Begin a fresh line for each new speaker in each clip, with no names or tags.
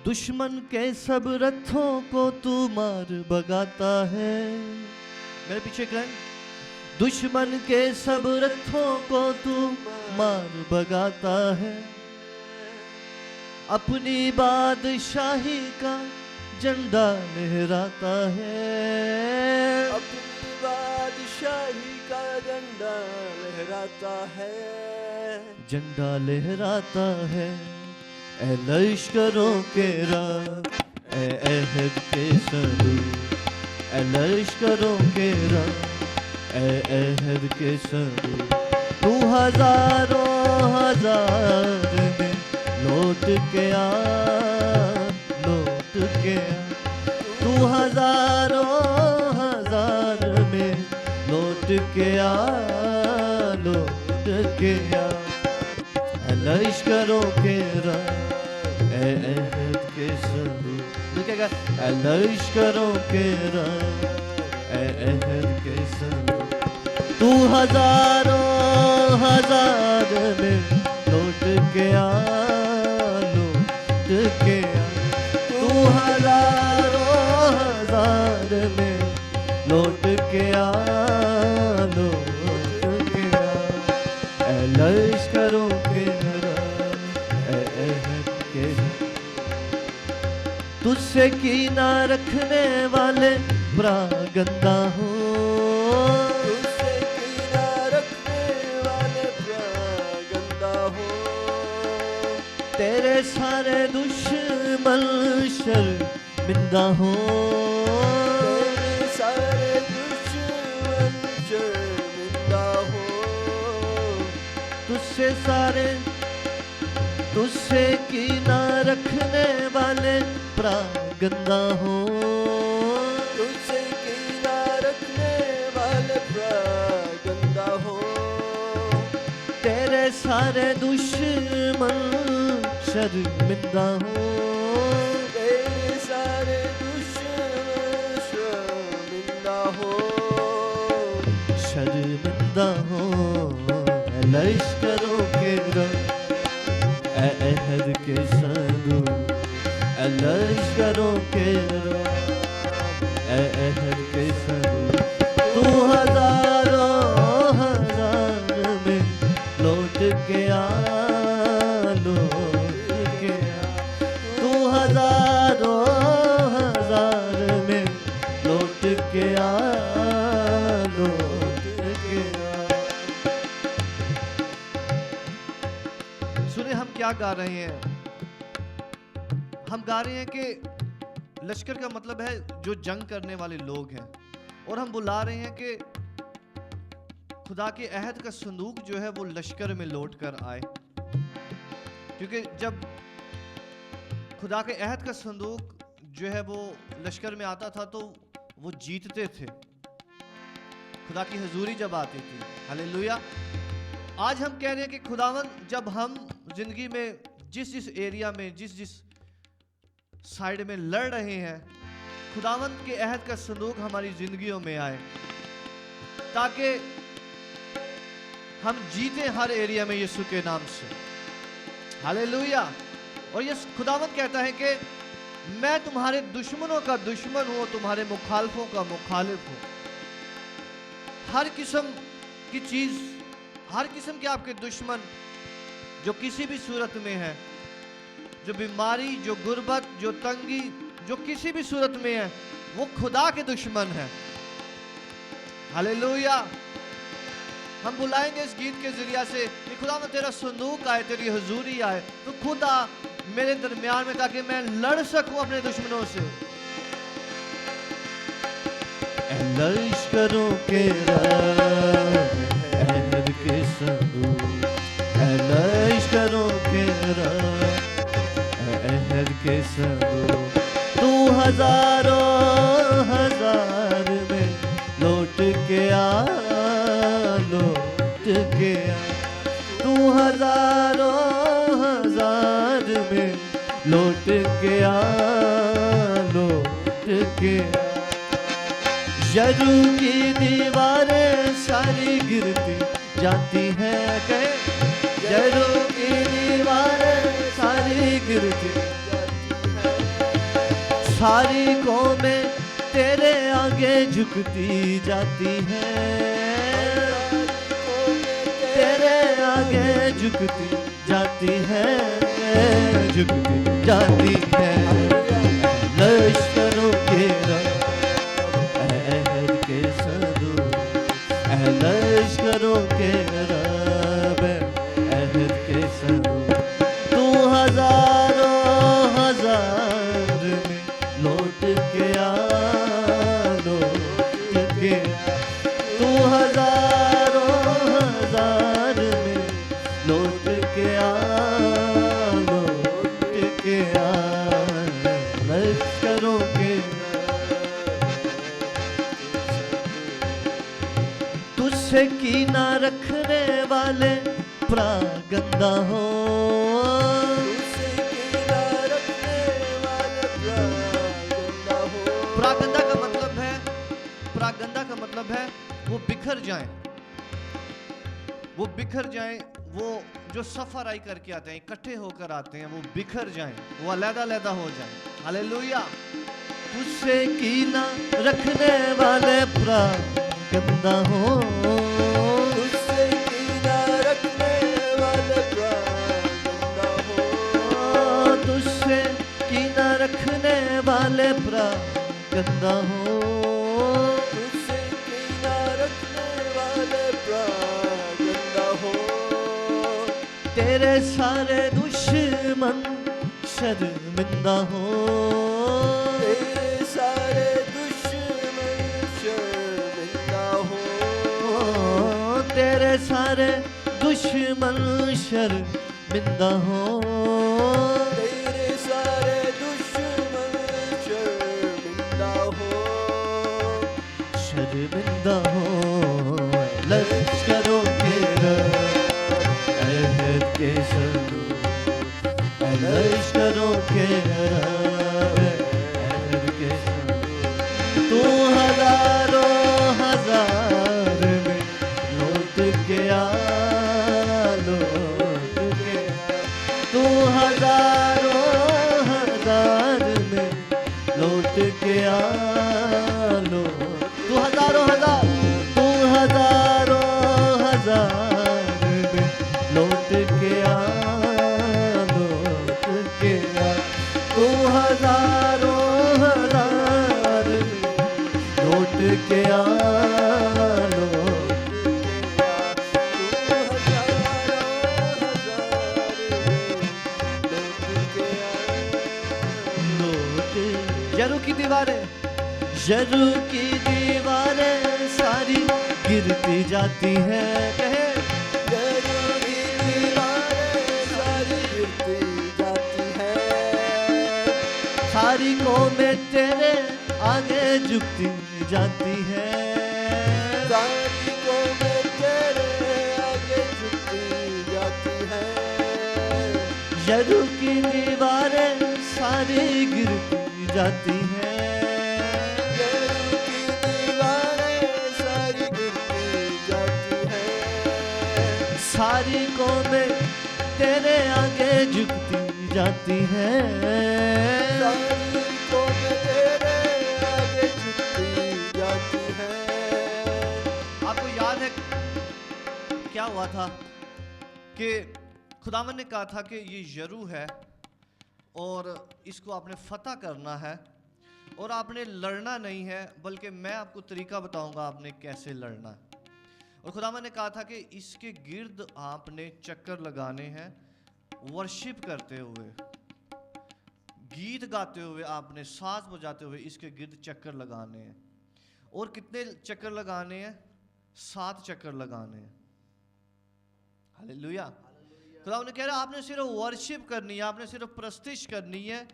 दुश्मन के सब रथों को तू मार भगाता है। मेरे पीछे कहें, दुश्मन के सब रथों को तू मार भगाता है। अपनी बादशाही का झंडा लहराता है।
अपनी बादशाही का झंडा लहराता है।
झंडा लहराता है। ए लश्करों के रब, ए अहद के सरूर, ए लश्करों के रब, ए अहद के सरूर। तू हजारों हजार में लौट के आ, लौट के आ। तू हजारों हजार में लौट के आ, लौट के आ। लश्करों के रब, ए अहद के सरूर। तो क्या कहा? लश्करों के रब, ए अहद के सरूर। तू हजारों हजार में लौट के आ, लौट के आ। तू हजारों हजार में लौट के आ, लौट के आ। ए लश्करों के तुझसे कीना रखने वाले बड़ा गंदा हो।
तुझसे कीना रखने वाले बड़ा गंदा हो।
तेरे सारे दुश्मन शर्मिंदा हो।
तेरे सारे दुश्मन शर्मिंदा हो।
तुझसे सारे, तुझसे कीना रखने वाले बड़ा गंदा हो।
तुझसे कीना रखने वाले बड़ा गंदा हो।
तेरे सारे दुश्मन शर्मिंदा हो।
तेरे सारे दुश्मन शर्मिंदा हो।
शर्मिंदा हो। लश्करों के रब, ए अहद के सरूर। लश्करों के रब, ए अहद के सरूर। तू हजारों हजार में लौट के आ, लौट के आ। तू हजारों हजार में लौट के आ, लौट के आ। सुने हम क्या गा रहे हैं? हम गा रहे हैं कि लश्कर का मतलब है जो जंग करने वाले लोग हैं, और हम बुला रहे हैं कि खुदा के अहद का संदूक जो है वो लश्कर में लौट कर आए। क्योंकि जब खुदा के अहद का संदूक जो है वो लश्कर में आता था तो वो जीतते थे, खुदा की हुजूरी जब आती थी। हालेलुया। आज हम कह रहे हैं कि खुदावन जब हम जिंदगी में जिस जिस एरिया में जिस जिस साइड में लड़ रहे हैं, खुदावन के अहद का संदूक हमारी जिंदगियों में आए ताकि हम जीते हर एरिया में यीशु के नाम से। हालेलुया। और ये खुदावन कहता है कि मैं तुम्हारे दुश्मनों का दुश्मन हूं, तुम्हारे मुखालिफों का मुखालिफ हूं। हर किस्म की चीज, हर किस्म के आपके दुश्मन जो किसी भी सूरत में है, जो बीमारी, जो गुर्बत, जो तंगी, जो किसी भी सूरत में है, वो खुदा के दुश्मन है। हालेलुया। हम बुलाएंगे इस गीत के जरिया से कि खुदा में तेरा संदूक आए, तेरी हुजूरी आए, तो खुदा मेरे दरमियान में, ताकि मैं लड़ सकूं अपने दुश्मनों से। लश्करों के रब, अहद के संदूक, लश्करों के रब, अहद के संदूक। तू हजारों हजार में लौट के आ, लौट के आ। तू हजारों हजार में लौट के आ, लौट के आ। यरू की दीवारें सारी गिरती जाती हैं, यरू की दीवारें सारी गिरती जाती हैं। सारी कौमें तेरे आगे झुकती जाती है, तेरे आगे झुकती जाती है, झुकती जाती है। लश्करों के रब, अहद के सदूर, लश्करों के रब, अहद के सदूर। तू हजारों हजार में लौट के आ, लौट के आ। तू हजारों हजार में लौट के आ, लौट के आ। लश्करों के तुझसे कीना रखने वाले प्रागंदा हो, प्रागंदा का मतलब है, प्रागंदा का मतलब है वो बिखर जाएं, वो बिखर जाएं। वो जो सफराई करके आते हैं, इकट्ठे होकर आते हैं, वो बिखर जाएं, वो अलग-अलग हो जाएं। हालेलुया। तुझसे कीना रखने वाले प्रागंदा हो,
तुझसे कीना रखने वाले प्रागंदा हो,
तुझसे कीना रखने वाले प्रागंदा हो,
तुझसे कीना रखने वाले प्रागंदा हो।
तेरे सारे दुश्मन शर्मिंदा हो,
तेरे सारे दुश्मन शर्मिंदा हो,
तेरे सारे दुश्मन शर्मिंदा हो,
तेरे सारे दुश्मन शर्मिंदा हो,
शर्मिंदा हो। लश्करों के रब, अहद के सदूर, लश्करों के रब, अहद के सदूर। तू हजारों हजार में लौट के आ, लौट के आ। तू हजारों हजार में लौट के आ, लौट। तू हजारों हजार, तू हजारों हजार में लौट के आ, लौट के आ। तू हजारों हजार में लौट के आ, लौट यरू की दीवारें, यरू की दीवारें सारी गिरती जाती है, कहे
यरू की दीवारें सारी गिरती जाती है,
सारी कौमें तेरे आगे झुकती जाती है,
सारी कौमें तेरे आगे झुकती जाती है।
यरू की दीवारें सारी गिरती जाती है,
यरू की दीवारें सारी गिरती जाती है,
सारी कौमें तेरे आगे झुकती जाती है,
सारी कौमें तेरे आगे झुकती जाती है।
आपको याद है क्या हुआ था कि खुदावन ने कहा था कि ये यरू है और इसको आपने फतह करना है और आपने लड़ना नहीं है, बल्कि मैं आपको तरीका बताऊंगा आपने कैसे लड़ना है। और खुदावन ने कहा था कि इसके गिर्द आपने चक्कर लगाने हैं, वर्शिप करते हुए, गीत गाते हुए, आपने साज बजाते हुए इसके गिर्द चक्कर लगाने हैं। और कितने चक्कर लगाने हैं? 7 चक्कर लगाने हैं। हालेलुया। खुदा ने कह रहा आपने सिर्फ वर्शिप करनी है, आपने सिर्फ प्रस्तिश करनी है,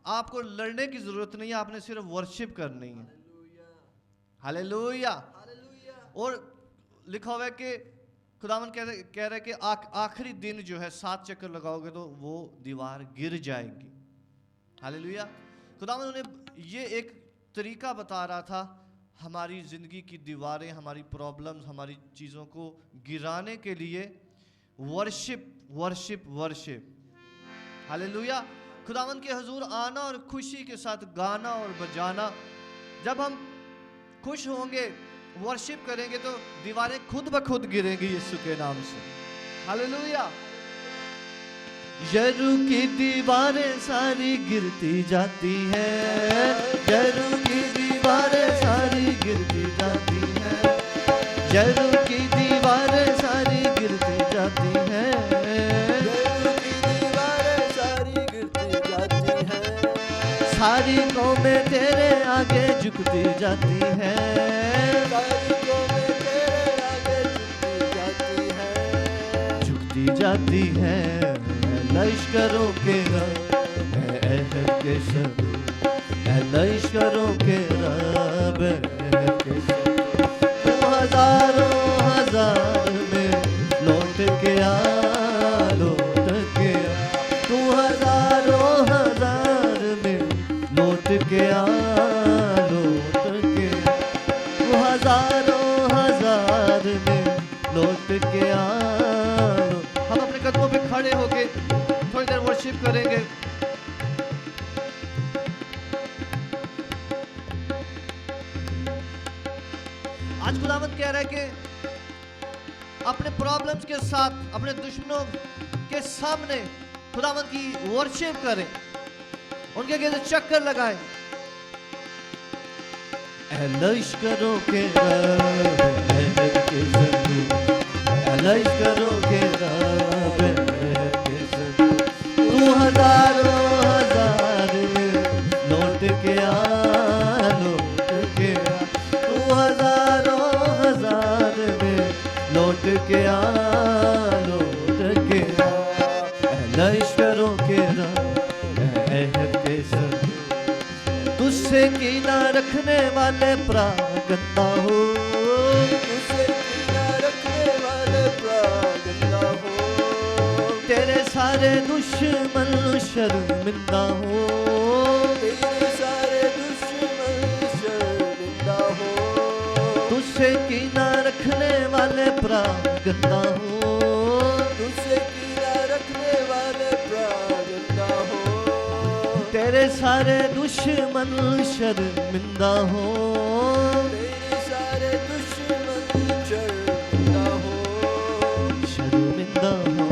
आपको लड़ने की जरूरत नहीं है, आपने सिर्फ वर्शिप करनी है। हालेलुया। और लिखा हुआ है कि खुदावन कह रहा है कि आखिरी दिन जो है 7 चक्कर लगाओगे तो वो दीवार गिर जाएगी। हालेलुया। खुदावन ने ये एक तरीका बता रहा था हमारी ज़िंदगी की दीवारें, हमारी प्रॉब्लम्स, हमारी चीज़ों को गिराने के लिए वर्शिप वर्शिप वर्शिप। हालेलुया। खुदावन के हजूर आना और खुशी के साथ गाना और बजाना। जब हम खुश होंगे, वर्शिप करेंगे, तो दीवारें खुद ब खुद गिरेंगी यीशु के नाम से। हालेलुया। यरू की दीवारें सारी गिरती जाती हैं, यरू की दीवारें सारी गिरती जाती हैं, यरू की दीवारें सारी गिरती जाती हैं,
यरू की दीवारें सारी गिरती जाती हैं,
सारी कौमें तेरे आगे झुकती जाती हैं,
सारी कौमें तेरे आगे झुकती
जाती हैं। लश्करों के रब अहद के सब, लश्करों के रब अहद के सब। तू हजारों हजार में लौट के आ, लौट के आ। तू हजारों हजार में लौट के आ, लौट के आ। तू हजारों हजार में लौट के आ। हम अपने कदमों पे खड़े होके थोड़ी देर वर्शिप करेंगे। आज खुदावंद कह रहा है कि अपने प्रॉब्लम्स के साथ, अपने दुश्मनों के सामने खुदावंद की वर्शिप करें, उनके आगे चक्कर लगाएं। लश्करों के रब अहद के सब, लश्करों के रब अहद के सब। तू हजारों हजार में लौट के आ, लौट के आ। तू हजारों हजार में लौट के आ, लौट के आ। लश्करों के रब अहद के सब। तुझसे कीना रखने वाले प्रागंदा हो,
तुझसे कीना रखने वाले प्रागंदा हो,
तेरे सारे दुश्मन शर्मिंदा हो,
तेरे सारे दुश्मन शर्मिंदा हो।
तुझसे कीना रखने वाले प्रागंदा हो,
तुझसे कीना रखने वाले प्रागंदा हो,
तेरे सारे दुश्मन शर्मिंदा हो,
तेरे सारे दुश्मन शर्मिंदा हो,
शर्मिंदा हो।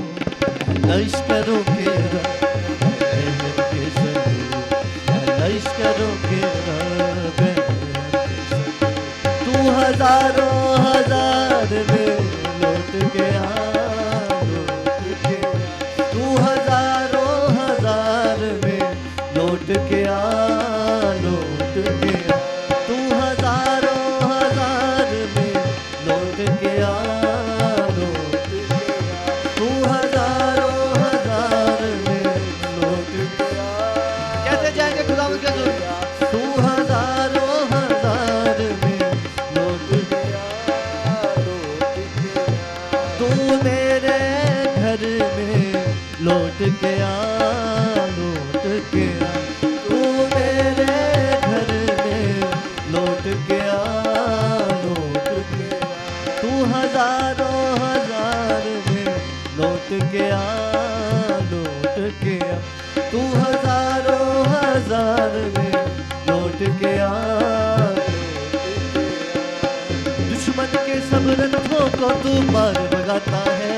लश्करों के रब अहद के सब, लश्करों के रब अहद के सब। तू हजारों हजार में लौट के आ, लौट के आ। तू हजारों हजार में लौट के आ, लौट के आ। तू हजारों हजार में लौट के आ, लौट के आ। तू हजारों हजार में लौट के आ। कैसे जाएंगे खुदावंद के हजूर? तू हजारों हजार में लौट के आ,
लौट के आ।
तू मेरे घर में लौट के आ, लौट के आ। तू मेरे घर में लौट के आ, लौट के आ। तू हजारों हजार में लौट के आ, लौट के आ। तू हजारों हजार में लौट के आ, लौट के आ। दुश्मन के सब रथों को तू मार भगाता है,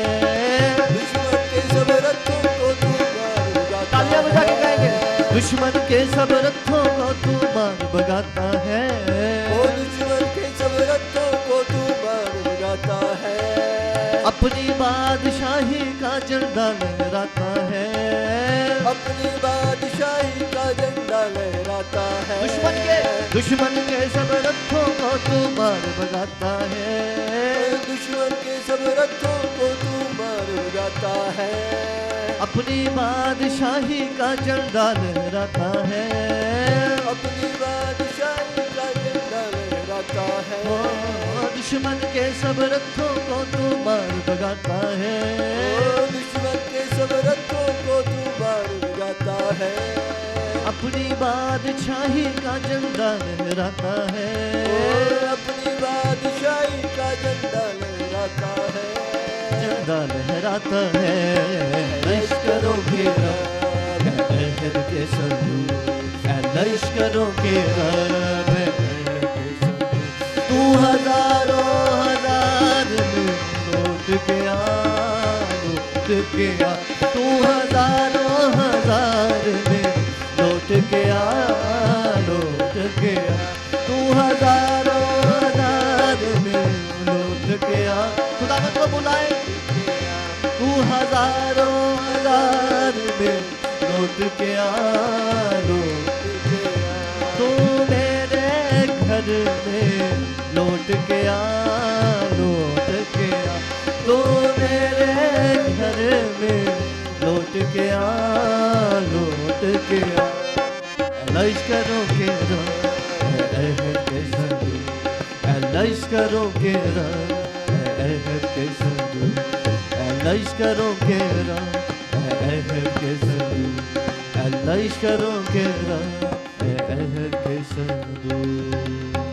दुश्मन के सब रथों को तू मार भगाता
तालियां बजा के
है।
गाएंगे। दुश्मन के सब रथों को तू मार भगाता है,
ओ दुश्मन के सब रथों को तू मार भगाता है।
अपनी बादशाही का झंडा लहराता है,
अपनी बादशाही का झंडा लहराता है।
दुश्मन के सब रथों को तू मार भगाता है,
दुश्मन के सब रथों को तू मार भगाता है।
अपनी बादशाही का झंडा लहराता है,
अपनी बादशाही का झंडा लहराता है।
ओ दुश्मन के सब रथों को तू मार भगाता है,
ओ दुश्मन के सब रथों को तू मार भगाता है।
अपनी बादशाही का झंडा लहराता है,
ओ अपनी बादशाही का झंडा लहराता है।
झंडा लहराता है। लश्करों के रब अहद के संदूक लश्करों के रब है अहद के संदूक। तू हजारों हजार में लौट के आ, लौट के आ। तू हजारों हजार में लौट के आ, लौट के आ। तू हजारों हजार में लौट के आ। खुदावंद को बुलाए। तू हजारों हजार में लौट के आ, लौट के आ। तू मेरे घर में लौट के आ, लौट के आ। तू मेरे घर में लौट के आ, लौट के आ। लश्करों के रब अहद के संदूक लश्करों के रब अहद के संदूक लश्करों के रब अहद के संदूक लश्करों के रब अहद के संदूक।